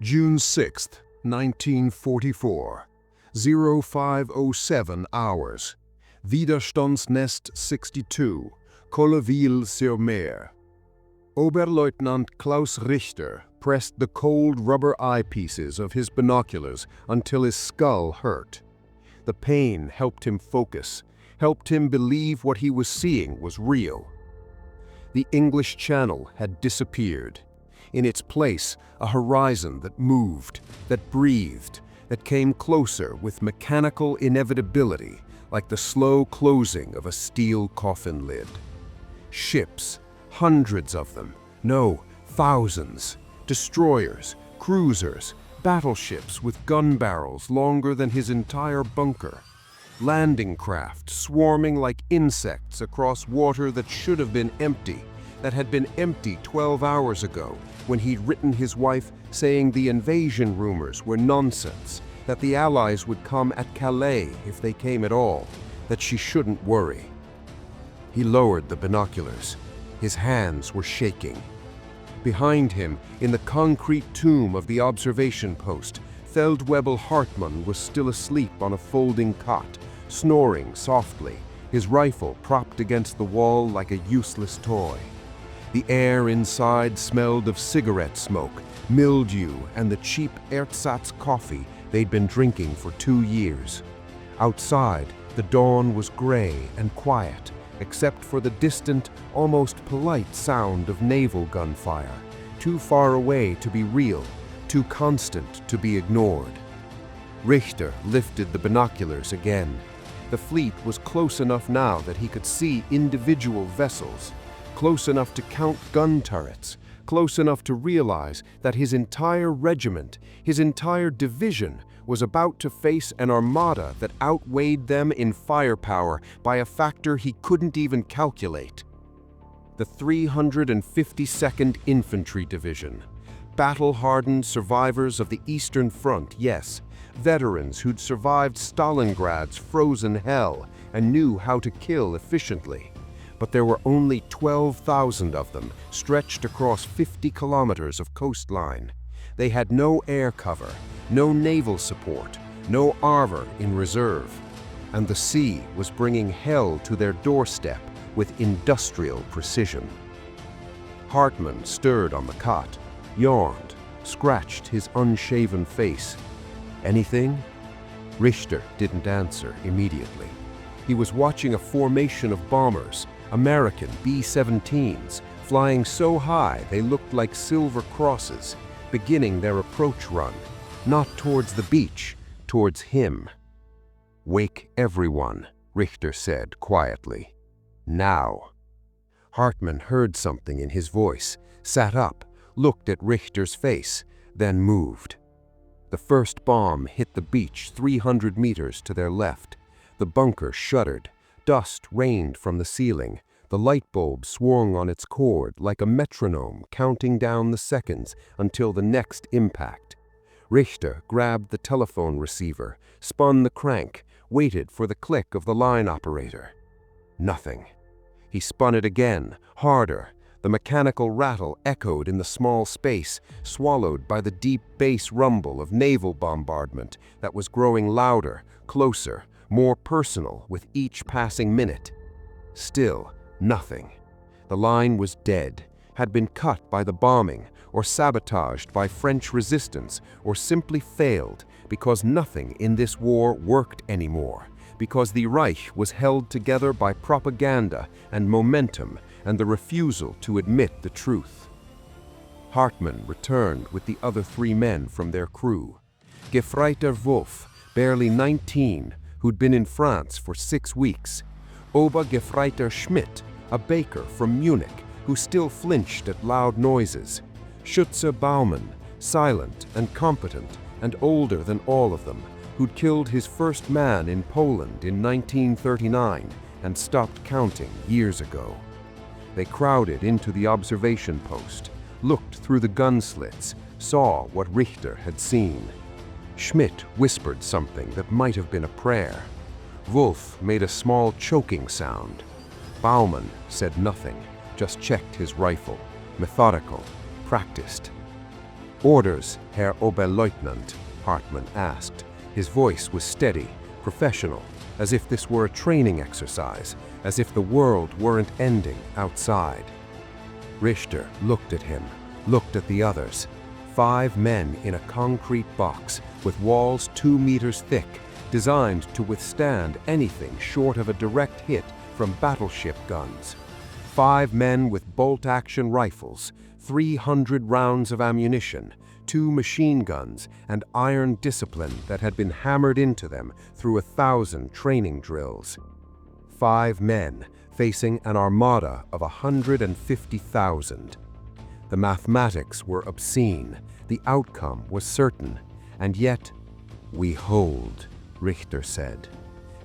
June 6, 1944, 0507 hours. Widerstandsnest 62, Colleville-sur-Mer. Oberleutnant Klaus Richter pressed the cold rubber eyepieces of his binoculars until his skull hurt. The pain helped him focus, helped him believe what he was seeing was real. The English Channel had disappeared. In its place, a horizon that moved, that breathed, that came closer with mechanical inevitability, like the slow closing of a steel coffin lid. Ships, hundreds of them, no, thousands, destroyers, cruisers, battleships with gun barrels longer than his entire bunker, landing craft swarming like insects across water that should have been empty, that had been empty 12 hours ago when he'd written his wife saying the invasion rumors were nonsense, that the Allies would come at Calais if they came at all, that she shouldn't worry. He lowered the binoculars. His hands were shaking. Behind him, in the concrete tomb of the observation post, Feldwebel Hartmann was still asleep on a folding cot, snoring softly, his rifle propped against the wall like a useless toy. The air inside smelled of cigarette smoke, mildew, and the cheap ersatz coffee they'd been drinking for 2 years. Outside, the dawn was gray and quiet, except for the distant, almost polite sound of naval gunfire, too far away to be real, too constant to be ignored. Richter lifted the binoculars again. The fleet was close enough now that he could see individual vessels, close enough to count gun turrets, close enough to realize that his entire regiment, his entire division, was about to face an armada that outweighed them in firepower by a factor he couldn't even calculate. The 352nd Infantry Division. Battle-hardened survivors of the Eastern Front, yes, veterans who'd survived Stalingrad's frozen hell and knew how to kill efficiently. But there were only 12,000 of them stretched across 50 kilometers of coastline. They had no air cover, no naval support, no armor in reserve. And the sea was bringing hell to their doorstep with industrial precision. Hartmann stirred on the cot, yawned, scratched his unshaven face. Anything? Richter didn't answer immediately. He was watching a formation of bombers, American B-17s, flying so high they looked like silver crosses, beginning their approach run, not towards the beach, towards him. "Wake everyone," Richter said quietly. "Now." Hartmann heard something in his voice, sat up, looked at Richter's face, then moved. The first bomb hit the beach 300 meters to their left. The bunker shuddered. Dust rained from the ceiling. The light bulb swung on its cord like a metronome, counting down the seconds until the next impact. Richter grabbed the telephone receiver, spun the crank, waited for the click of the line operator. Nothing. He spun it again, harder. The mechanical rattle echoed in the small space, swallowed by the deep bass rumble of naval bombardment that was growing louder, closer, more personal with each passing minute. Still, nothing. The line was dead, had been cut by the bombing, or sabotaged by French resistance, or simply failed because nothing in this war worked anymore, because the Reich was held together by propaganda and momentum and the refusal to admit the truth. Hartmann returned with the other 3 men from their crew. Gefreiter Wolf, barely 19, who'd been in France for 6 weeks. Obergefreiter Schmidt, a baker from Munich, who still flinched at loud noises. Schütze Baumann, silent and competent and older than all of them, who'd killed his first man in Poland in 1939 and stopped counting years ago. They crowded into the observation post, looked through the gun slits, saw what Richter had seen. Schmidt whispered something that might have been a prayer. Wolf made a small choking sound. Baumann said nothing, just checked his rifle, methodical, practiced. "Orders, Herr Oberleutnant," Hartmann asked. His voice was steady, professional, as if this were a training exercise, as if the world weren't ending outside. Richter looked at him, looked at the others. 5 men in a concrete box with walls 2 meters thick, designed to withstand anything short of a direct hit from battleship guns. 5 men with bolt-action rifles, 300 rounds of ammunition, 2 machine guns, and iron discipline that had been hammered into them through 1,000 training drills. 5 men facing an armada of 150,000. The mathematics were obscene, the outcome was certain, and yet, "We hold," Richter said,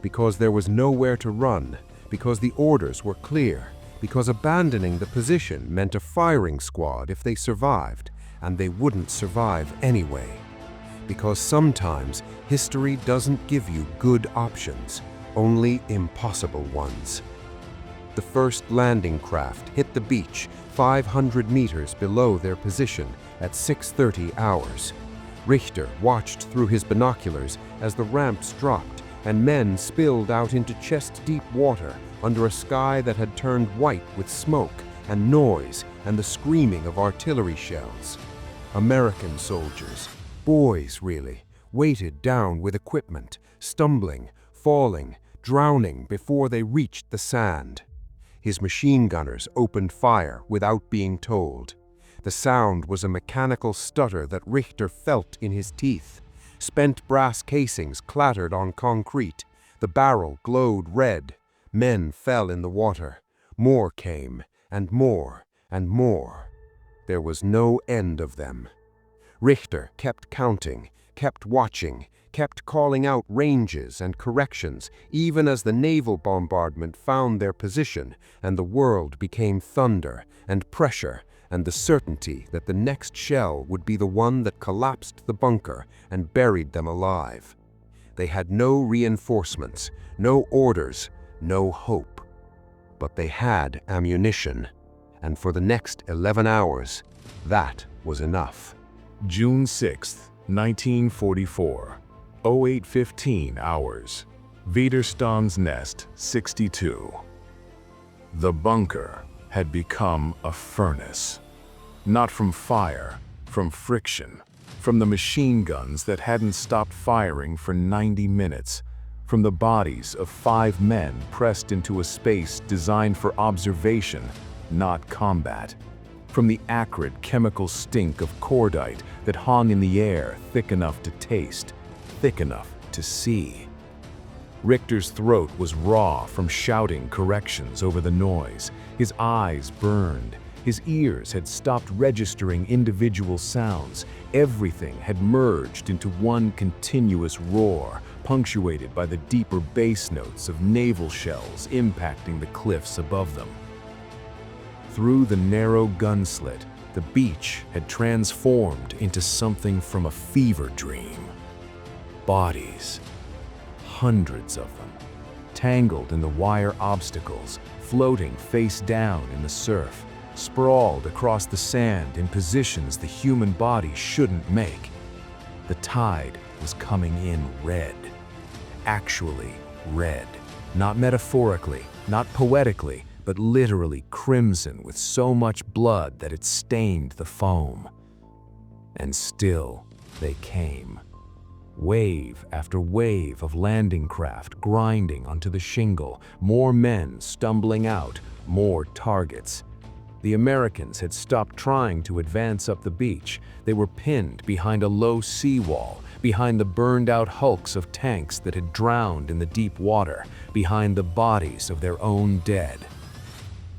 because there was nowhere to run, because the orders were clear, because abandoning the position meant a firing squad if they survived, and they wouldn't survive anyway. Because sometimes history doesn't give you good options, only impossible ones. The first landing craft hit the beach 500 meters below their position at 6:30 hours. Richter watched through his binoculars as the ramps dropped and men spilled out into chest-deep water under a sky that had turned white with smoke and noise and the screaming of artillery shells. American soldiers, boys really, weighted down with equipment, stumbling, falling, drowning before they reached the sand. His machine gunners opened fire without being told. The sound was a mechanical stutter that Richter felt in his teeth. Spent brass casings clattered on concrete. The barrel glowed red. Men fell in the water. More came, and more, and more. There was no end of them. Richter kept counting, kept watching, kept calling out ranges and corrections, even as the naval bombardment found their position and the world became thunder and pressure and the certainty that the next shell would be the one that collapsed the bunker and buried them alive. They had no reinforcements, no orders, no hope. But they had ammunition, and for the next 11 hours, that was enough. June 6, 1944, 08:15 hours. Widerstandsnest 62. The bunker had become a furnace. Not from fire, from friction, from the machine guns that hadn't stopped firing for 90 minutes, from the bodies of 5 men pressed into a space designed for observation, not combat, from the acrid chemical stink of cordite that hung in the air thick enough to taste, thick enough to see. Richter's throat was raw from shouting corrections over the noise. His eyes burned. His ears had stopped registering individual sounds. Everything had merged into one continuous roar, punctuated by the deeper bass notes of naval shells impacting the cliffs above them. Through the narrow gun slit, the beach had transformed into something from a fever dream. Bodies, hundreds of them, tangled in the wire obstacles, floating face down in the surf, sprawled across the sand in positions the human body shouldn't make. The tide was coming in red. Actually red. Not metaphorically, not poetically, but literally crimson with so much blood that it stained the foam. And still they came. Wave after wave of landing craft grinding onto the shingle, more men stumbling out, more targets. The Americans had stopped trying to advance up the beach. They were pinned behind a low seawall, behind the burned-out hulks of tanks that had drowned in the deep water, behind the bodies of their own dead.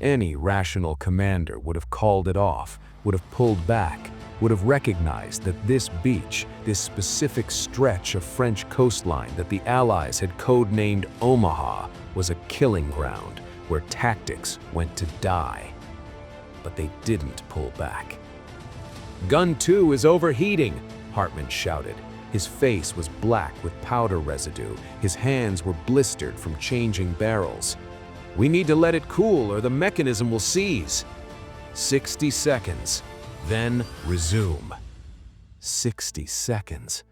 Any rational commander would have called it off, would have pulled back, would have recognized that this beach, this specific stretch of French coastline that the Allies had codenamed Omaha, was a killing ground where tactics went to die. But they didn't pull back. "Gun 2 is overheating," Hartmann shouted. His face was black with powder residue. His hands were blistered from changing barrels. "We need to let it cool or the mechanism will seize." 60 seconds, then resume. 60 seconds.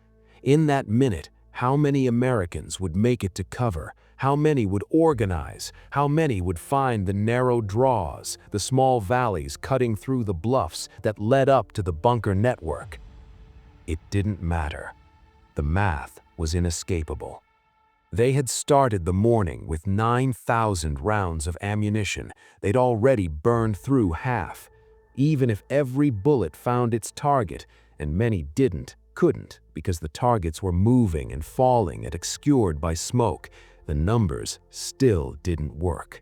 In that minute, how many Americans would make it to cover? How many would organize? How many would find the narrow draws, the small valleys cutting through the bluffs that led up to the bunker network? It didn't matter. The math was inescapable. They had started the morning with 9,000 rounds of ammunition. They'd already burned through half. Even if every bullet found its target, and many couldn't, because the targets were moving and falling and obscured by smoke, the numbers still didn't work.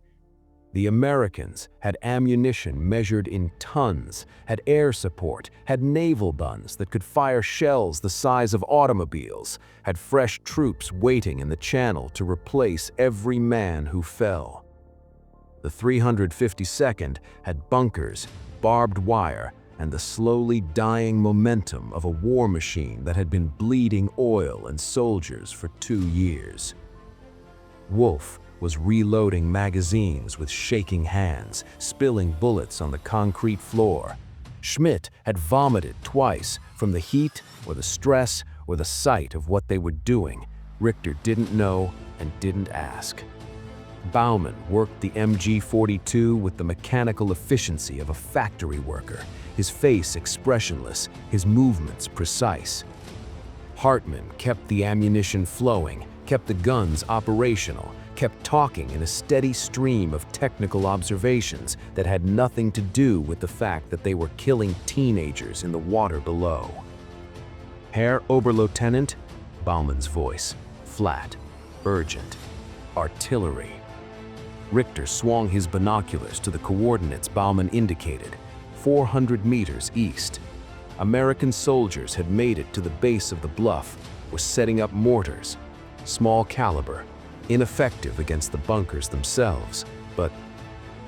The Americans had ammunition measured in tons, had air support, had naval guns that could fire shells the size of automobiles, had fresh troops waiting in the channel to replace every man who fell. The 352nd had bunkers, barbed wire, and the slowly dying momentum of a war machine that had been bleeding oil and soldiers for 2 years. Wolf was reloading magazines with shaking hands, spilling bullets on the concrete floor. Schmidt had vomited twice from the heat or the stress or the sight of what they were doing. Richter didn't know and didn't ask. Baumann worked the MG-42 with the mechanical efficiency of a factory worker, his face expressionless, his movements precise. Hartmann kept the ammunition flowing, kept the guns operational, kept talking in a steady stream of technical observations that had nothing to do with the fact that they were killing teenagers in the water below. Herr Oberleutnant, Baumann's voice, flat, urgent. Artillery. Richter swung his binoculars to the coordinates Baumann indicated, 400 meters east. American soldiers had made it to the base of the bluff, were setting up mortars, small caliber, ineffective against the bunkers themselves, but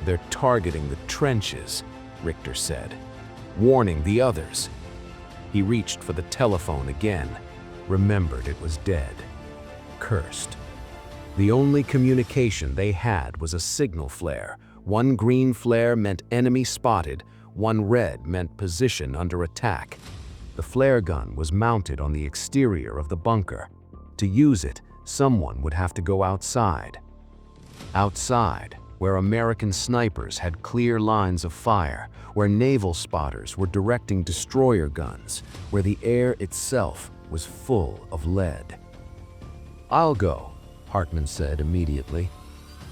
they're targeting the trenches, Richter said, warning the others. He reached for the telephone again, remembered it was dead, cursed. The only communication they had was a signal flare. One green flare meant enemy spotted, one red meant position under attack. The flare gun was mounted on the exterior of the bunker. To use it, someone would have to go outside. Outside, where American snipers had clear lines of fire, where naval spotters were directing destroyer guns, where the air itself was full of lead. "I'll go," Hartmann said immediately.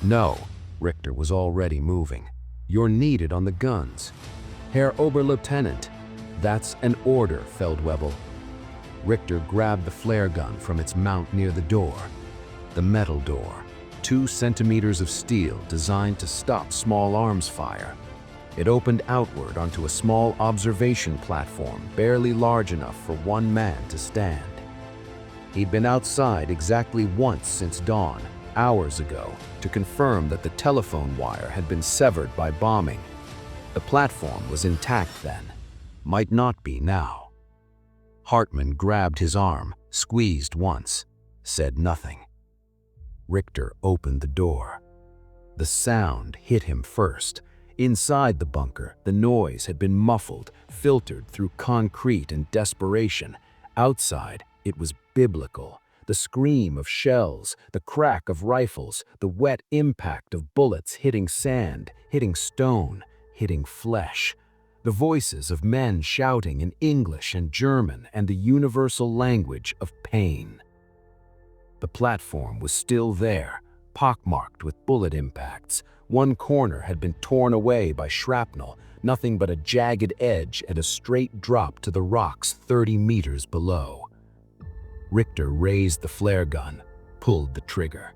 "No," Richter was already moving. "You're needed on the guns." "Herr Oberleutnant, that's an order, Feldwebel." Richter grabbed the flare gun from its mount near the door. The metal door, 2 centimeters of steel designed to stop small arms fire. It opened outward onto a small observation platform barely large enough for one man to stand. He'd been outside exactly once since dawn, hours ago, to confirm that the telephone wire had been severed by bombing. The platform was intact then, might not be now. Hartmann grabbed his arm, squeezed once, said nothing. Richter opened the door. The sound hit him first. Inside the bunker, the noise had been muffled, filtered through concrete and desperation. Outside, it was biblical. The scream of shells, the crack of rifles, the wet impact of bullets hitting sand, hitting stone, hitting flesh. The voices of men shouting in English and German and the universal language of pain. The platform was still there, pockmarked with bullet impacts. One corner had been torn away by shrapnel, nothing but a jagged edge and a straight drop to the rocks 30 meters below. Richter raised the flare gun, pulled the trigger.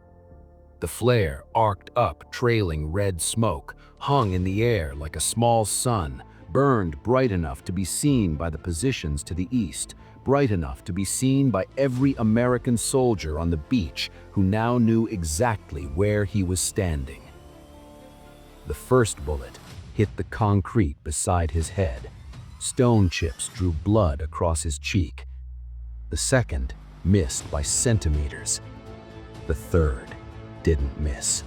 The flare arced up, trailing red smoke, hung in the air like a small sun, burned bright enough to be seen by the positions to the east, bright enough to be seen by every American soldier on the beach who now knew exactly where he was standing. The first bullet hit the concrete beside his head. Stone chips drew blood across his cheek. The second missed by centimeters. The third didn't miss.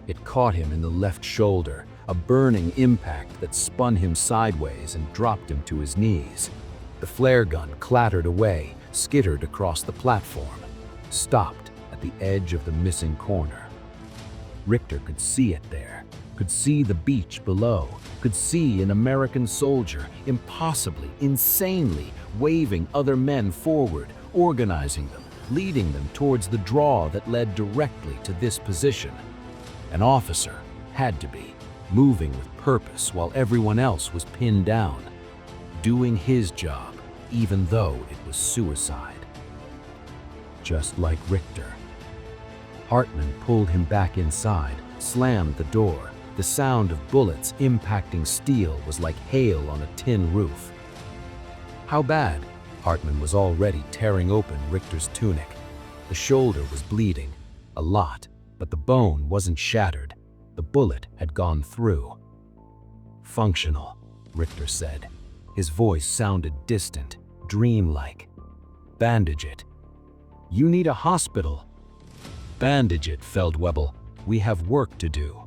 It caught him in the left shoulder, a burning impact that spun him sideways and dropped him to his knees. The flare gun clattered away, skittered across the platform, stopped at the edge of the missing corner. Richter could see it there, could see the beach below, could see an American soldier, impossibly, insanely, waving other men forward, organizing them, leading them towards the draw that led directly to this position. An officer had to be, moving with purpose while everyone else was pinned down, doing his job, even though it was suicide. Just like Richter. Hartman pulled him back inside, slammed the door. The sound of bullets impacting steel was like hail on a tin roof. How bad? Hartman was already tearing open Richter's tunic. The shoulder was bleeding, a lot, but the bone wasn't shattered. The bullet had gone through. Functional, Richter said. His voice sounded distant, dreamlike. Bandage it. You need a hospital. Bandage it, Feldwebel. We have work to do.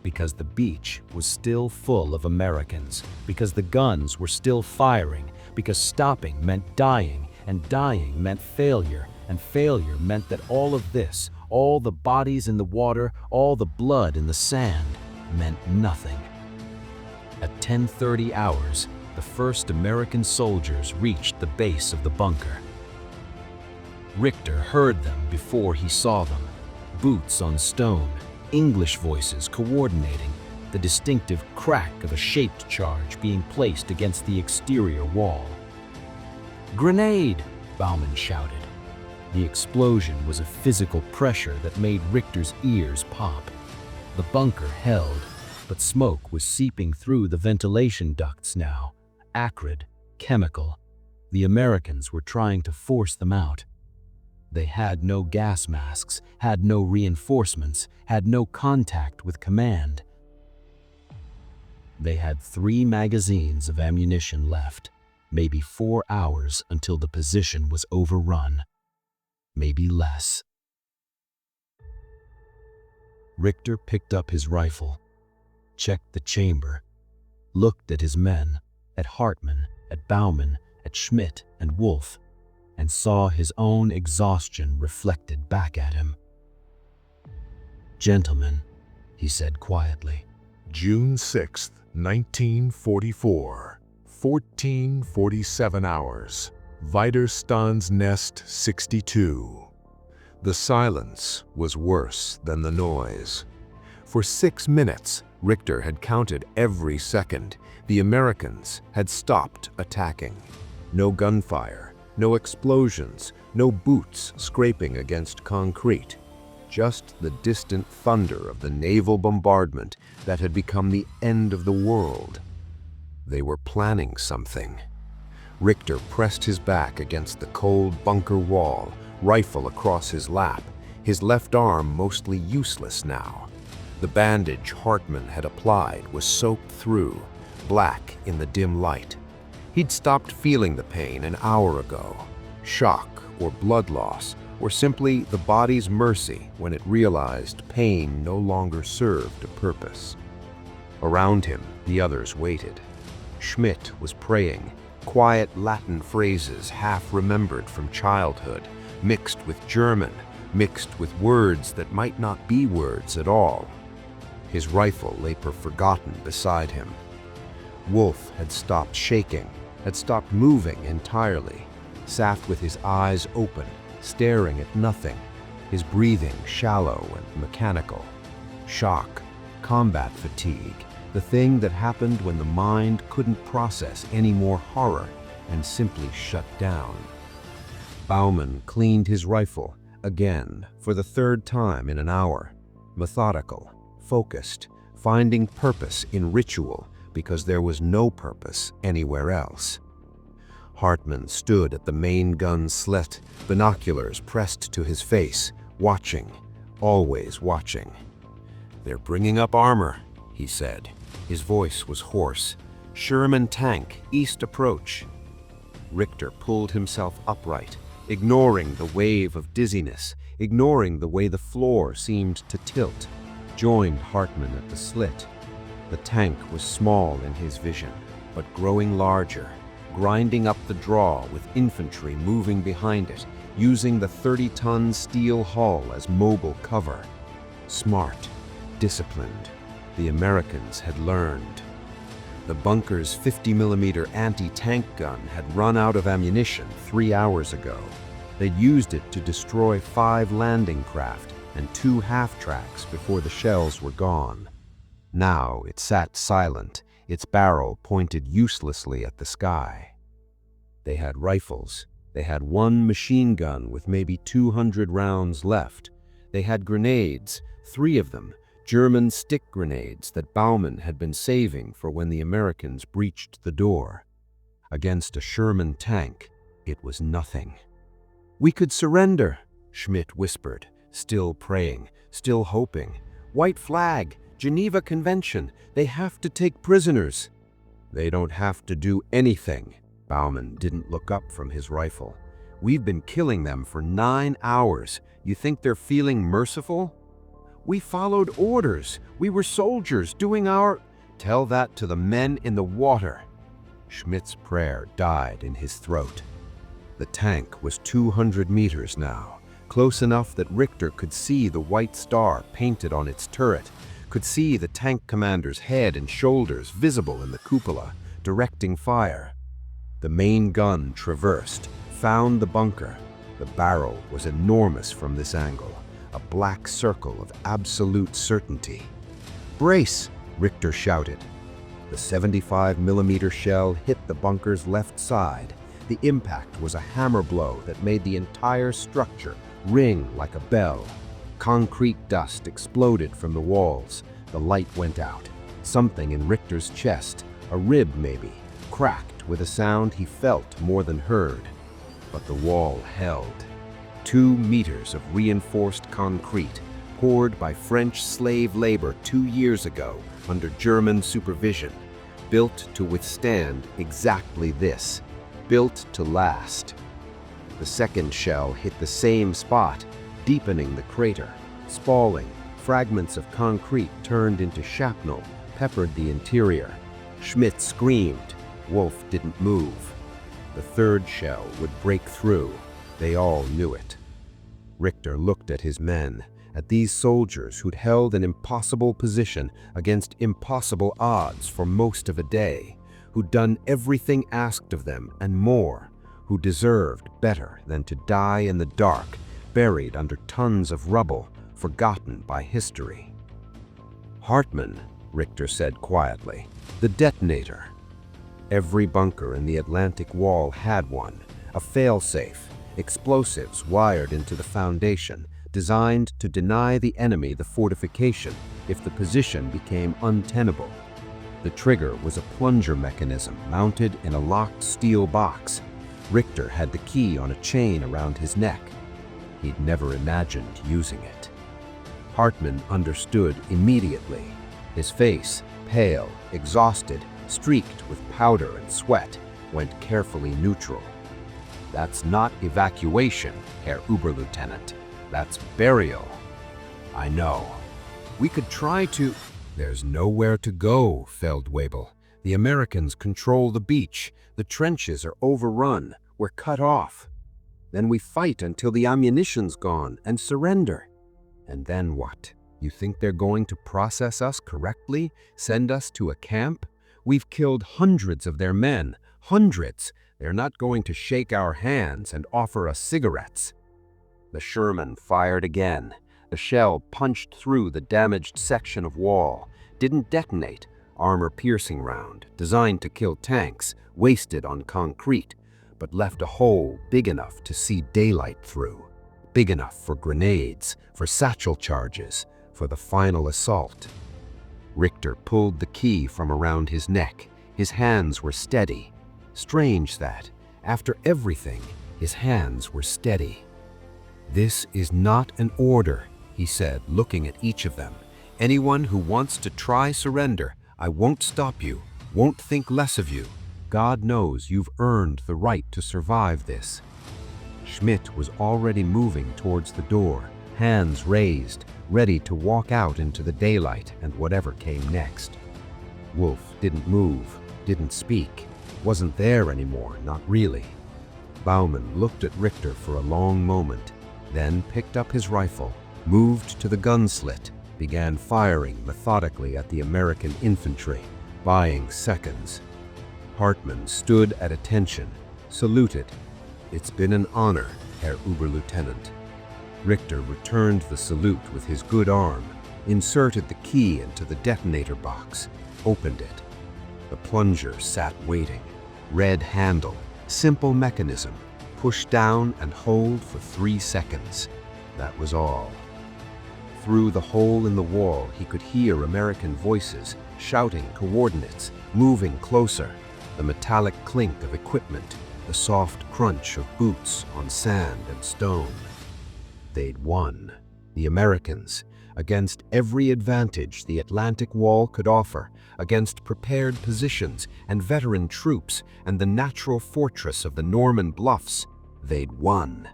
Because the beach was still full of Americans, because the guns were still firing, because stopping meant dying, and dying meant failure, and failure meant that all of this, all the bodies in the water, all the blood in the sand, meant nothing. At 10:30 hours, the first American soldiers reached the base of the bunker. Richter heard them before he saw them. Boots on stone, English voices coordinating, the distinctive crack of a shaped charge being placed against the exterior wall. "Grenade!" Baumann shouted. The explosion was a physical pressure that made Richter's ears pop. The bunker held, but smoke was seeping through the ventilation ducts now, acrid, chemical. The Americans were trying to force them out. They had no gas masks, had no reinforcements, had no contact with command. They had 3 magazines of ammunition left, maybe 4 hours until the position was overrun, maybe less. Richter picked up his rifle, checked the chamber, looked at his men, at Hartman, at Baumann, at Schmidt and Wolf, and saw his own exhaustion reflected back at him. "Gentlemen," he said quietly. June 6th, 1944, 14:47 hours. Widerstandsnest 62. The silence was worse than the noise. For 6 minutes, Richter had counted every second. The Americans had stopped attacking. No gunfire, no explosions, no boots scraping against concrete. Just the distant thunder of the naval bombardment that had become the end of the world. They were planning something. Richter pressed his back against the cold bunker wall, rifle across his lap, his left arm mostly useless now. The bandage Hartman had applied was soaked through, black in the dim light. He'd stopped feeling the pain an hour ago. Shock or blood loss, or simply the body's mercy when it realized pain no longer served a purpose. Around him, the others waited. Schmidt was praying, quiet Latin phrases half remembered from childhood, mixed with German, mixed with words that might not be words at all. His rifle lay forgotten beside him. Wolf had stopped shaking, had stopped moving entirely, sat with his eyes open, staring at nothing, his breathing shallow and mechanical. Shock, combat fatigue, the thing that happened when the mind couldn't process any more horror and simply shut down. Baumann cleaned his rifle, again, for the 3rd time in an hour. Methodical, focused, finding purpose in ritual because there was no purpose anywhere else. Hartman stood at the main gun slit, binoculars pressed to his face, watching, always watching. "They're bringing up armor," he said. His voice was hoarse. "Sherman tank, east approach." Richter pulled himself upright, ignoring the wave of dizziness, ignoring the way the floor seemed to tilt, joined Hartman at the slit. The tank was small in his vision, but growing larger, grinding up the draw with infantry moving behind it, using the 30-ton steel hull as mobile cover. Smart, disciplined, the Americans had learned. The bunker's 50mm anti-tank gun had run out of ammunition 3 hours ago. They'd used it to destroy 5 landing craft and 2 half-tracks before the shells were gone. Now it sat silent, its barrel pointed uselessly at the sky. They had rifles. They had 1 machine gun with maybe 200 rounds left. They had grenades, 3 of them, German stick grenades that Baumann had been saving for when the Americans breached the door. Against a Sherman tank, it was nothing. "We could surrender," Schmidt whispered, still praying, still hoping. "White flag, Geneva Convention, they have to take prisoners." "They don't have to do anything." Baumann didn't look up from his rifle. "We've been killing them for 9 hours. You think they're feeling merciful?" "We followed orders. We were soldiers doing our—" "Tell that to the men in the water." Schmidt's prayer died in his throat. The tank was 200 meters now, close enough that Richter could see the white star painted on its turret, could see the tank commander's head and shoulders visible in the cupola, directing fire. The main gun traversed, found the bunker. The barrel was enormous from this angle, a black circle of absolute certainty. "Brace!" Richter shouted. The 75mm shell hit the bunker's left side. The impact was a hammer blow that made the entire structure ring like a bell. Concrete dust exploded from the walls. The light went out. Something in Richter's chest, a rib maybe, cracked with a sound he felt more than heard. But the wall held. 2 meters of reinforced concrete, poured by French slave labor 2 years ago under German supervision, built to withstand exactly this, built to last. The second shell hit the same spot, deepening the crater. Spalling, fragments of concrete turned into shrapnel, peppered the interior. Schmidt screamed. Wolf didn't move. The third shell would break through. They all knew it. Richter looked at his men, at these soldiers who'd held an impossible position against impossible odds for most of a day, who'd done everything asked of them and more, who deserved better than to die in the dark, buried under tons of rubble, forgotten by history. "Hartmann," Richter said quietly, "the detonator." Every bunker in the Atlantic wall had one, a fail-safe, explosives wired into the foundation, designed to deny the enemy the fortification if the position became untenable. The trigger was a plunger mechanism mounted in a locked steel box. Richter had the key on a chain around his neck. He'd never imagined using it. Hartmann understood immediately. His face, pale, exhausted, streaked with powder and sweat, went carefully neutral. "That's not evacuation, Herr Oberleutnant. That's burial." "I know. We could try to—" "There's nowhere to go," Feldwebel. "The Americans control the beach. The trenches are overrun. We're cut off. Then we fight until the ammunition's gone and surrender." "And then what? You think they're going to process us correctly? Send us to a camp? We've killed hundreds of their men. Hundreds. They're not going to shake our hands and offer us cigarettes." The Sherman fired again. The shell punched through the damaged section of wall. Didn't detonate. Armor-piercing round, designed to kill tanks, wasted on concrete, but left a hole big enough to see daylight through. Big enough for grenades, for satchel charges, for the final assault. Richter pulled the key from around his neck. His hands were steady. Strange that, after everything, his hands were steady. "This is not an order," he said, looking at each of them. "Anyone who wants to try surrender, I won't stop you, won't think less of you. God knows you've earned the right to survive this." Schmidt was already moving towards the door, hands raised, ready to walk out into the daylight and whatever came next. Wolf didn't move, didn't speak. wasn't there anymore, not really. Baumann looked at Richter for a long moment, then picked up his rifle, moved to the gun slit, began firing methodically at the American infantry, buying seconds. Hartmann stood at attention, saluted. "It's been an honor, Herr Oberleutnant." Richter returned the salute with his good arm, inserted the key into the detonator box, opened it. The plunger sat waiting. Red handle, simple mechanism, push down and hold for 3 seconds. That was all. Through the hole in the wall, he could hear American voices, shouting coordinates, moving closer, the metallic clink of equipment, the soft crunch of boots on sand and stone. They'd won. The Americans, against every advantage the Atlantic Wall could offer, against prepared positions and veteran troops and the natural fortress of the Norman bluffs, they'd won.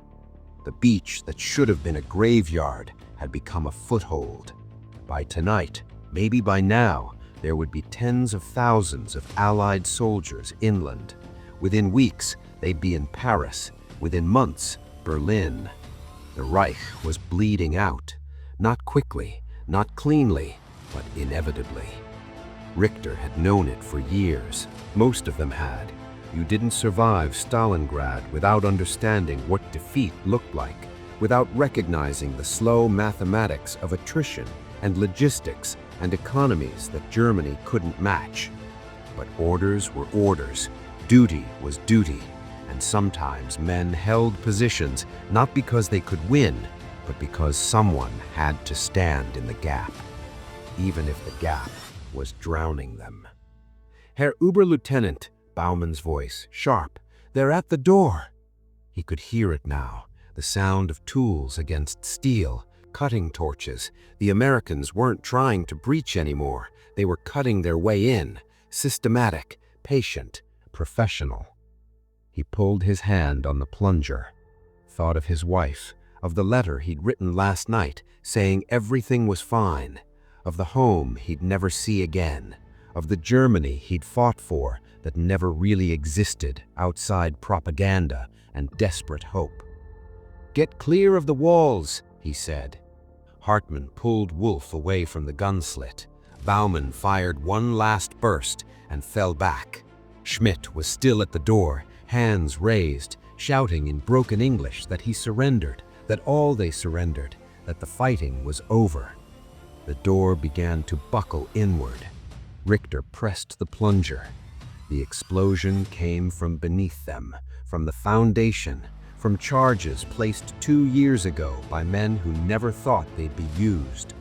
The beach that should have been a graveyard had become a foothold. By tonight, maybe by now, there would be tens of thousands of Allied soldiers inland. Within weeks, they'd be in Paris. Within months, Berlin. The Reich was bleeding out. Not quickly, not cleanly, but inevitably. Richter had known it for years. Most of them had. You didn't survive Stalingrad without understanding what defeat looked like, without recognizing the slow mathematics of attrition and logistics and economies that Germany couldn't match. But orders were orders, duty was duty, and sometimes men held positions not because they could win, but because someone had to stand in the gap, even if the gap was drowning them. "Herr Oberleutnant," Baumann's voice, sharp, "they're at the door." He could hear it now, the sound of tools against steel, cutting torches. The Americans weren't trying to breach anymore. They were cutting their way in, systematic, patient, professional. He pulled his hand on the plunger, thought of his wife, of the letter he'd written last night saying everything was fine, of the home he'd never see again, of the Germany he'd fought for that never really existed outside propaganda and desperate hope. "Get clear of the walls," he said. Hartmann pulled Wolf away from the gun slit. Baumann fired one last burst and fell back. Schmidt was still at the door, hands raised, shouting in broken English that he surrendered, that all they surrendered, that the fighting was over. The door began to buckle inward. Richter pressed the plunger. The explosion came from beneath them, from the foundation, from charges placed 2 years ago by men who never thought they'd be used.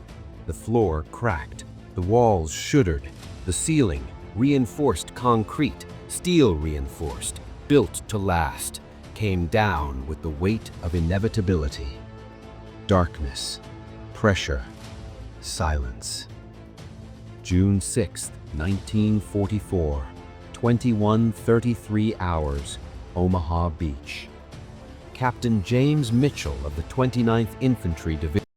The floor cracked, the walls shuddered, the ceiling, reinforced concrete, steel reinforced, built to last, came down with the weight of inevitability. Darkness, pressure, silence. June 6, 1944, 21:33 hours, Omaha Beach. Captain James Mitchell of the 29th Infantry Division